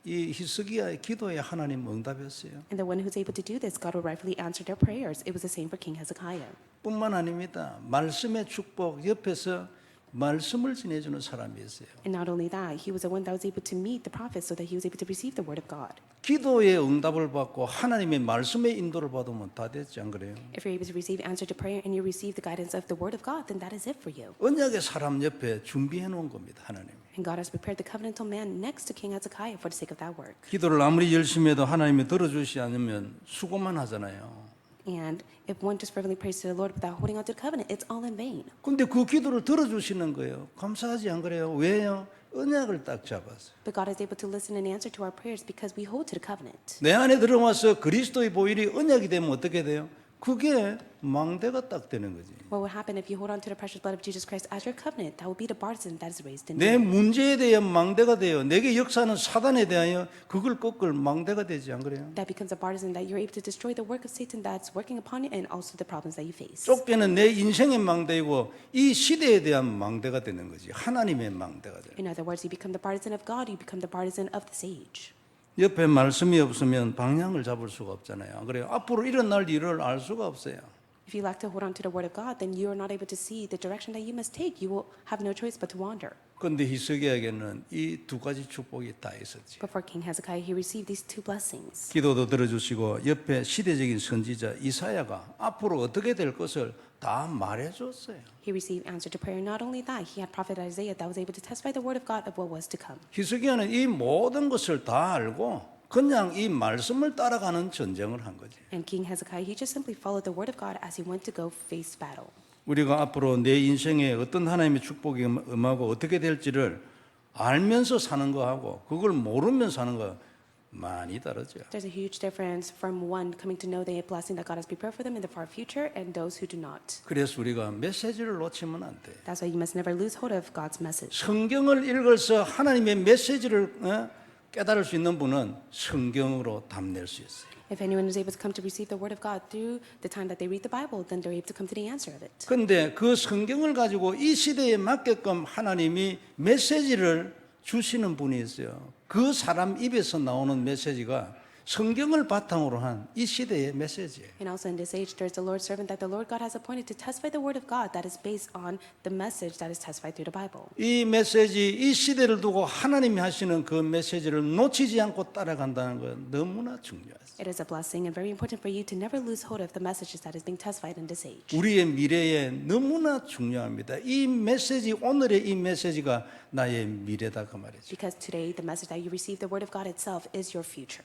이 히스기야의 기도에 하나님 응답했어요. And the one who's able to do this, God will rightfully answer their prayers. It was the same for King Hezekiah. 뿐만 아닙니다. 말씀의 축복 옆에서 말씀을 지내주는 사람이 있어요. And not only that, he was the one that was able to meet the prophets so that he was able to receive the word of God. 기도의 응답을 받고 하나님의 말씀의 인도를 받으면 다 됐지 안 그래요? If you're able to receive answer to prayer and you receive the guidance of the word of God, then that is it for you. 언약의 사람 옆에 준비해 놓은 겁니다. 하나님. And God has prepared the covenantal man next to King Hezekiah for the sake of that work. 기도를 아무리 열심히 해도 하나님이 들어주시지 않으면 수고만 하잖아요. And if one just fervently prays to the Lord without holding on to the covenant, it's all in vain. 근데 그 기도를 들어주시는 거예요. 감사하지 안 그래요? 왜요? 언약을 딱 잡았어요. But God is able to listen and answer to our prayers because we hold to the covenant. 내 안에 들어와서 그리스도의 보혈이 언약이 되면 어떻게 돼요? 그게 망대가 딱 되는 거지. What would happen if you hold on to the precious blood of Jesus Christ as your covenant? That will be the partisan that is raised in 내 you. 문제에 대해 망대가 돼요. 내게 역사하는 사단에 대하여 그걸 꺾을 망대가 되지 안 그래요? That becomes a partisan that you're able to destroy the work of Satan that's working upon you and also the problems that you face. 쫓겨는 내 인생의 망대이고 이 시대에 대한 망대가 되는 거지. 하나님의 망대가 돼요. In other words, you become the partisan of God, you become the partisan of this age. 옆에 말씀이 없으면 방향을 잡을 수가 없잖아요. 그래요. 앞으로 일어날 일을 알 수가 없어요. If you lack to hold on to the word of God, then you are not able to see the direction that you must take. You will have no choice but to wander. 그런데 히스기야에게는 이 두 가지 축복이 다 있었지. But for King Hezekiah, he received these two blessings. 기도도 들어주시고 옆에 시대적인 선지자 이사야가 앞으로 어떻게 될 것을 다 말해줬어요. He received answer to prayer. Not only that, he had prophet Isaiah that was able to testify the word of God of what was to come. 히스기야는 이 모든 것을 다 알고 그냥 이 말씀을 따라가는 전쟁을 한 거지. And King Hezekiah, he just simply followed the word of God as he went to go face battle. 우리가 앞으로 내 인생에 어떤 하나님의 축복이 임하고 어떻게 될지를 알면서 사는 거하고 그걸 모르면 사는 거 많이 다르죠. There's a huge difference from one coming to know the blessing that God has prepared for them in the far future and those who do not. 그래서 우리가 메시지를 놓치면 안 돼. That's why you must never lose hold of God's message. 성경을 읽어서 하나님의 메시지를 깨달을 수 있는 분은 성경으로 답낼 수 있어요. If anyone is able to come to receive the word of God through the time that they read the Bible, then they're able to come to the answer of it. 그런데 그 성경을 가지고 이 시대에 맞게끔 하나님이 메시지를 주시는 분이 있어요. 그 사람 입에서 나오는 메시지가 성경을 바탕으로 한 이 시대의 메시지예요. And also in this age, there's the Lord's servant that the Lord God has appointed to testify the word of God that is based on the message that is testified through the Bible. 이 메시지, 이 시대를 두고 하나님이 하시는 그 메시지를 놓치지 않고 따라간다는 건 너무나 중요해요. It is a blessing and very important for you to never lose hold of the messages that is being testified in this age. 우리의 미래에 너무나 중요합니다. 이 메시지, 오늘의 이 메시지가 나의 미래다 그 말이죠. Because today, the message that you receive, the word of God itself, is your future.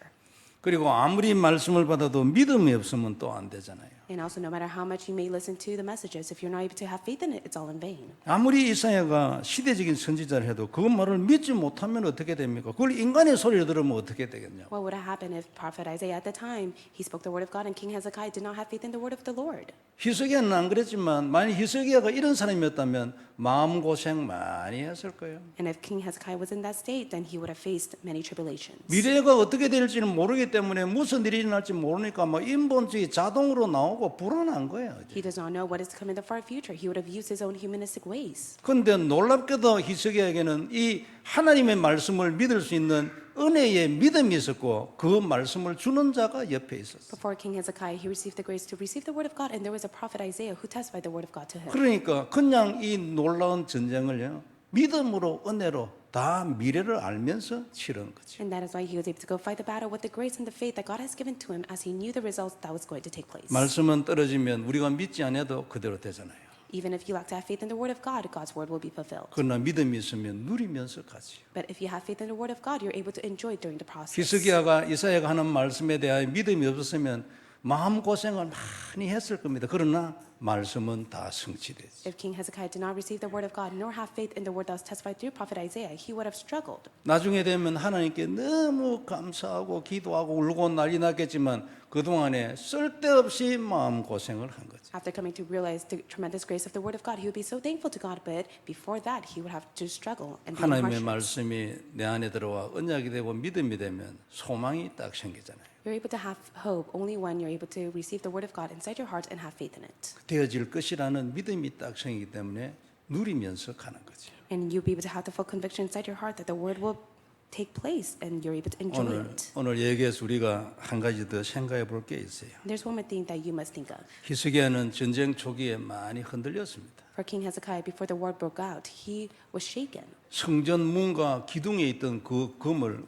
그리고 아무리 말씀을 받아도 믿음이 없으면 또 안 되잖아요. And also, no matter how much you may listen to the messages, if you're not able to have faith in it, it's all in vain. 아무리 이사야가 시대적인 선지자를 해도 그 말을 믿지 못하면 어떻게 됩니까? 그걸 인간의 소리를 들으면 어떻게 되겠냐? What would have happened if Prophet Isaiah at the time, he spoke the word of God and King Hezekiah did not have faith in the word of the Lord? 히스기야는 안 그랬지만 만약 히스기야가 이런 사람이었다면 마음고생 많이 했을 거예요. And if King Hezekiah was in that state, then he would have faced many tribulations. 미래가 어떻게 될지는 모르기 때문에 무슨 일이 일어날지 모르니까 막 인본주의 자동으로 나오고 불안한 거예요. He does not know what is to come in the far future. He would have used his own humanistic ways. 그런데 놀랍게도 히스기야에게는 이 하나님의 말씀을 믿을 수 있는 은혜의 믿음이 있었고 그 말씀을 주는 자가 옆에 있었어요. Before King Hezekiah, he received the grace to receive the word of God, and there was a prophet Isaiah who testified the word of God to him. 그러니까 그냥 이 놀라운 전쟁을요 믿음으로 은혜로 다 미래를 알면서 치른 거죠. And that is why he was able to go fight the battle with the grace and the faith that God has given to him as he knew the results that was going to take place. 말씀은 떨어지면 우리가 믿지 않아도 그대로 되잖아요. Even if you lack to have faith in the word of God, God's word will be fulfilled. 그러나 믿음이 있으면 누리면서 가지요. But if you have faith in the word of God, you're able to enjoy during the process. 히스기야가 이사야가 하는 말씀에 대하여 믿음이 없었으면 마음 고생을 많이 했을 겁니다. 그러나 말씀은 다 성취되지. If King Hezekiah did not receive the word of God nor have faith in the word that was testified through prophet Isaiah, he would have struggled. 나중에 되면 하나님께 너무 감사하고 기도하고 울고 난리 났겠지만 그동안에 쓸데없이 마음 고생을 한 거죠. After coming to realize the tremendous grace of the word of God, he would be so thankful to God, but before that, he would have to struggle and be in 하나님의 hardships. 말씀이 내 안에 들어와 언약이 되고 믿음이 되면 소망이 딱 생기잖아요. You're able to have hope only when you're able to receive the word of God inside your heart and have faith in it. 되어질 것이라는 믿음이 딱 생기기 때문에 누리면서 가는 거죠. And you'll be able to have the full conviction inside your heart that the word will take place and you're able to enjoy it. 오늘 얘기해서 우리가 한 가지 더 생각해 볼 게 있어요. There's one more thing that you must think of. 히스기야는 전쟁 초기에 많이 흔들렸습니다. For King Hezekiah, before the war broke out, he was shaken. 성전 문과 기둥에 있던 그 금을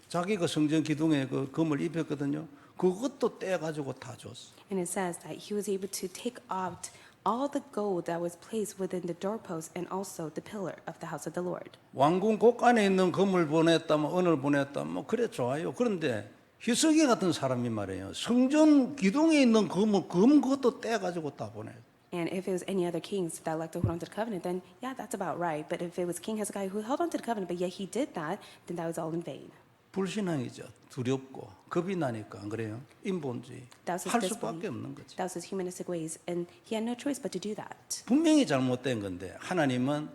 자기가 성전 기둥에 그 금을 입혔거든요. 그것도 떼가지고 다 줬어. And it says that he was able to take out all the gold that was placed within the doorpost and also the pillar of the house of the Lord. 왕궁 곳간에 있는 금을 보냈다, 뭐 은을 보냈다, 뭐 그래 좋아요. 그런데 히스기야 같은 사람이 말이에요. 성전 기둥에 있는 금 그것도 떼가지고 다 보내. And if it was any other kings that like to hold on to the covenant, then yeah, that's about right. But if it was King Hezekiah who held on to the covenant, but yet he did that, then that was all in vain. 불신앙이죠. 두렵고 겁이 나니까 안 그래요? 인본주의 That was his 할 disbelief. 수밖에 없는 거죠. That was his humanistic ways, and he had no choice but to do that. 분명히 잘못된 건데 하나님은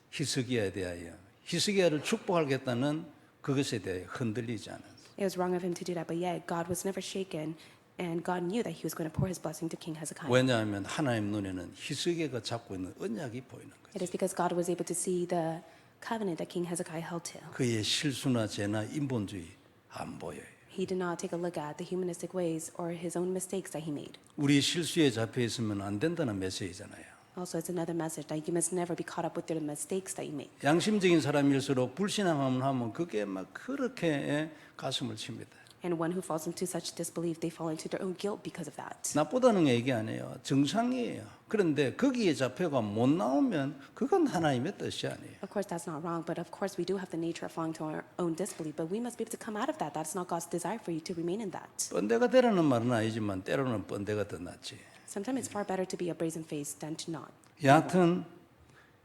히스기야에 대하여 히스기야를 축복하겠다는 그것에 대해 흔들리지 않았어요. It was wrong of him to do that, but yet God was never shaken, and God knew that he was going to pour his blessing to King Hezekiah. 왜냐하면 하나님 눈에는 히스기야가 잡고 있는 언약이 보이는 거예요. It is because God was able to see the covenant that King Hezekiah held to. 그의 실수나 죄나 인본주의 안 보여요. He did not take a look at the humanistic ways or his own mistakes that he made. 우리 실수에 잡혀 있으면 안 된다는 메시지잖아요. Also, it's another message that you must never be caught up with your mistakes that you make. 양심적인 사람일수록 불신앙하면 그게 막 그렇게 가슴을 칩니다. And one who falls into such disbelief, they fall into their own guilt because of that. 나쁘다는 얘기 아니에요. 정상이에요. 그런데 거기에 잡혀가 못 나오면 그건 하나님의 뜻이 아니에요. Of course, that's not wrong, but of course, we do have the nature of falling to our own disbelief, but we must be able to come out of that. That's not God's desire for you to remain in that. 뻔데가 되라는 말은 아니지만 때로는 뻔데가 더 낫지. Sometimes it's far better to be a brazen face than to not. 여하튼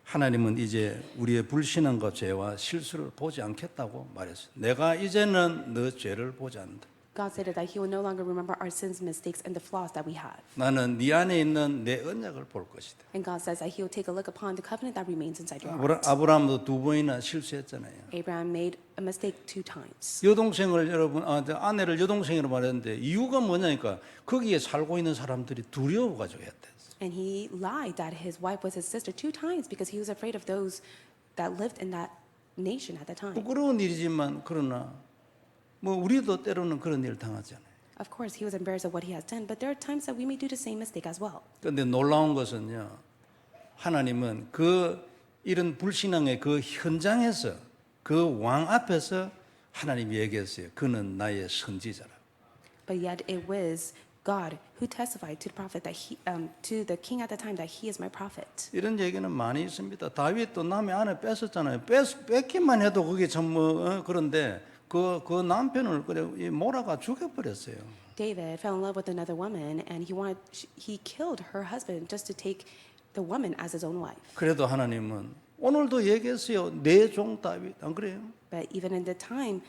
하나님은 이제 우리의 불신앙과 죄와 실수를 보지 않겠다고 말했어요. 내가 이제는 너 죄를 보지 않는다. God said that He will no longer remember our sins, mistakes, and the flaws that we have. 나는 네 안에 있는 내 언약을 볼 것이다. And God says that He will take a look upon the covenant that remains inside your heart. 아브라함도 2번이나 실수했잖아요. Abraham made a mistake 2 times. 여동생을 아내를 여동생으로 말했는데 이유가 뭐냐니까 거기에 살고 있는 사람들이 두려워가지고 했대. And he lied that his wife was his sister 2 times because he was afraid of those that lived in that nation at the time. 부끄러운 일이지만 그러나 뭐 우리도 때로는 그런 일을 당하잖아요. Of course, he was embarrassed of what he has done, but there are times that we may do the same mistake as well. 그런데 놀라운 것은요. 하나님은 그 이런 불신앙의 그 현장에서 그 왕 앞에서 하나님이 얘기했어요. 그는 나의 선지자라. But yet it was God who testified to the prophet that to the king at the time that he is my prophet. 이런 얘기는 많이 있습니다. 다윗도 남의 아내 뺏었잖아요. 뺏기만 해도 그게 참 그런데 그 남편을 그래 몰아가 죽여버렸어요. David fell in love with another woman, and he killed her husband just to take the woman as his own wife. 그래도 하나님은 오늘도 얘기했어요. 내 종 다윗 안 그래요? But even in the time,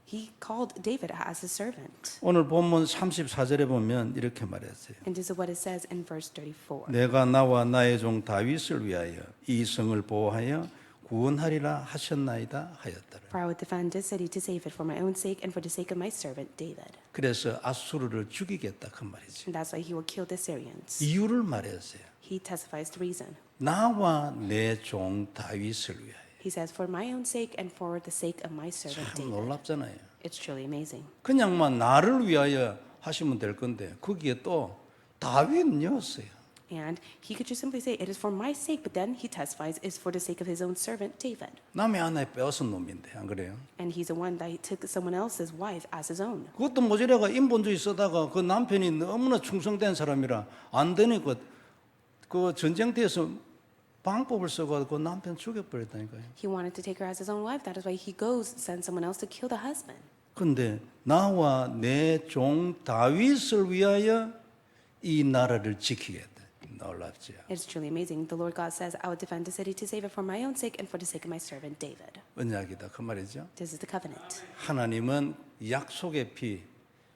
he called David as his servant. 오늘 본문 34절에 보면 이렇게 말했어요. And this is what it says in verse 34. 내가 나와 나의 종 다윗을 위하여 이 성을 보호하여 구원하리라 하셨나이다 하였더라. For I would defend this city to save it for my own sake and for the sake of my servant David. 그래서 아수르를 죽이겠다 그 말이지. And that's why he will kill the Syrians. 이유를 말했어요. He testifies the reason. 나와 내 종 다윗을 위하여. He says, for my own sake and for the sake of my servant 참 David. 놀랍잖아요. It's truly amazing. 그냥만 나를 위하여 하시면 될 건데 거기에 또 다윗 넣었어요. And he could just simply say, it is for my sake, but then he testifies, it's for the sake of his own servant, David. 남의 아내 빼앗은 놈인데 안 그래요? And he's the one that took someone else's wife as his own. 그것도 모자라가 인본주의 쓰다가 그 남편이 너무나 충성된 사람이라 안 되니까 그 전쟁터에서 방법을 써가지고 남편 죽여버렸다니까요. He wanted to take her as his own wife. That is why he goes, sends someone else to kill the husband. 근데 나와 내 종 다윗을 위하여 이 나라를 지키겠다. 놀랍지요. It's truly amazing. The Lord God says, I will defend the city to save it for my own sake and for the sake of my servant David. 언약이다 그 말이죠. This is the covenant. 하나님은 약속의 피,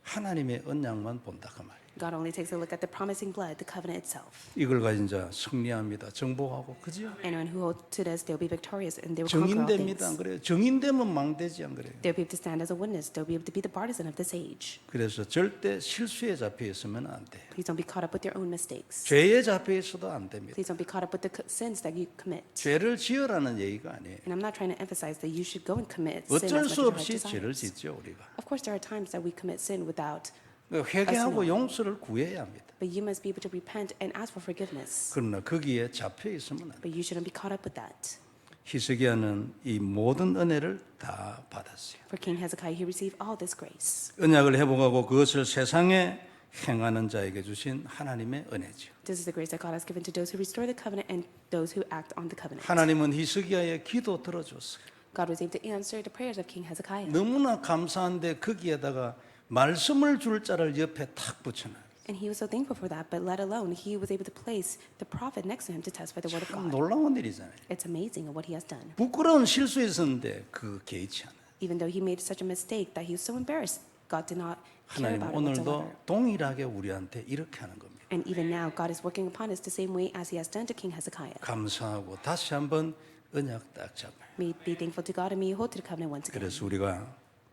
하나님의 언약만 본다 그 말이에요. God only takes a look at the promising blood, the covenant itself. 이걸 가진 자 승리합니다. 정복하고 그죠? Anyone who holds to this, they'll be victorious and they will conquer all 정인됩니다. 안 things. 그래요? 정인되면 망되지 안 그래요? They'll be able to stand as a witness. They'll be able to be the partisan of this age. 그래서 절대 실수에 잡혀 있으면 안 돼. Please don't be caught up with your own mistakes. 죄에 잡혀 있어도 안 됩니다. Please don't be caught up with the sins that you commit. 죄를 지으라는 얘기가 아니에요. And I'm not trying to emphasize that you should go and commit sin 어쩔 as 수 much 없이 as your 죄를 heart desires. 짓죠 우리가. Of course, there are times that we commit sin without, 회개하고 용서를 구해야 합니다. but you must be able to repent and ask for forgiveness. 그러나 거기에 잡혀 있으면 안 돼. But you shouldn't be caught up with that. 히스기야는 이 모든 은혜를 다 받았어요. For King Hezekiah, he received all this grace. 언약을 회복하고 그것을 세상에 행하는 자에게 주신 하나님의 은혜죠. This is the grace that God has given to those who restore the covenant and those who act on the covenant. 하나님은 히스기야의 기도 들어줬어요. God was able to answer the prayers of King Hezekiah. 너무나 감사한데 거기에다가 말씀을 줄 자를 옆에 탁 붙여놔요. And he was so thankful for that, but let alone he was able to place the prophet next to him to testify the word of 참 God. 놀라운 일이잖아요. It's amazing what he has done. 부끄러운 실수했었는데 그 개의치 않아요. Even though he made such a mistake that he was so embarrassed, God did not care 하나님 about it 오늘도 whatsoever. 동일하게 우리한테 이렇게 하는 겁니다. And even now, God is working upon us the same way as he has done to King Hezekiah. 감사하고 다시 한번 언약 딱 잡아요. May be thankful to God and may hold to the covenant once again. 그래서 우리가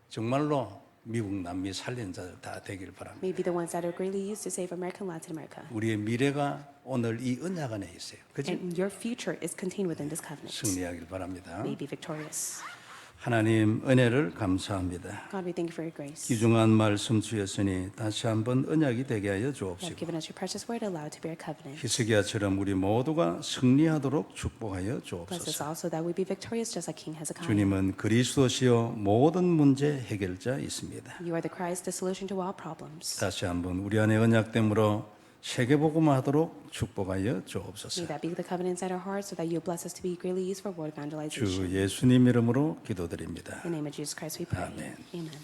정말로 미국 남미 살린 자들 다 되길 바랍니다. May be the ones that are greatly used to save America and Latin America. 우리의 미래가 오늘 이 언약 안에 있어요. 그죠? And your future is contained within this covenant. 승리하길 바랍니다. May be victorious. 하나님 은혜를 감사합니다. God, we thank you for your grace. 귀중한 말씀 주였으니 다시 한번 언약이 되게 하여 You have 주옵시고 given us your precious word, allowed to bear covenant. 히스기야처럼 우리 모두가 승리하도록 축복하여 Bless us 주옵소서. also that we be victorious just like King Hezekiah. 주님은 그리스도시요 모든 문제 해결자이십니다. You are the Christ, the solution to all problems. 다시 한번 우리 안에 언약됨으로 세계복음화하도록 축복하여 주옵소서. May that be the covenant inside our hearts so that you bless us to be greatly used for world 주 evangelization. 예수님 이름으로 기도드립니다. In the name of Jesus Christ we pray. Amen. Amen.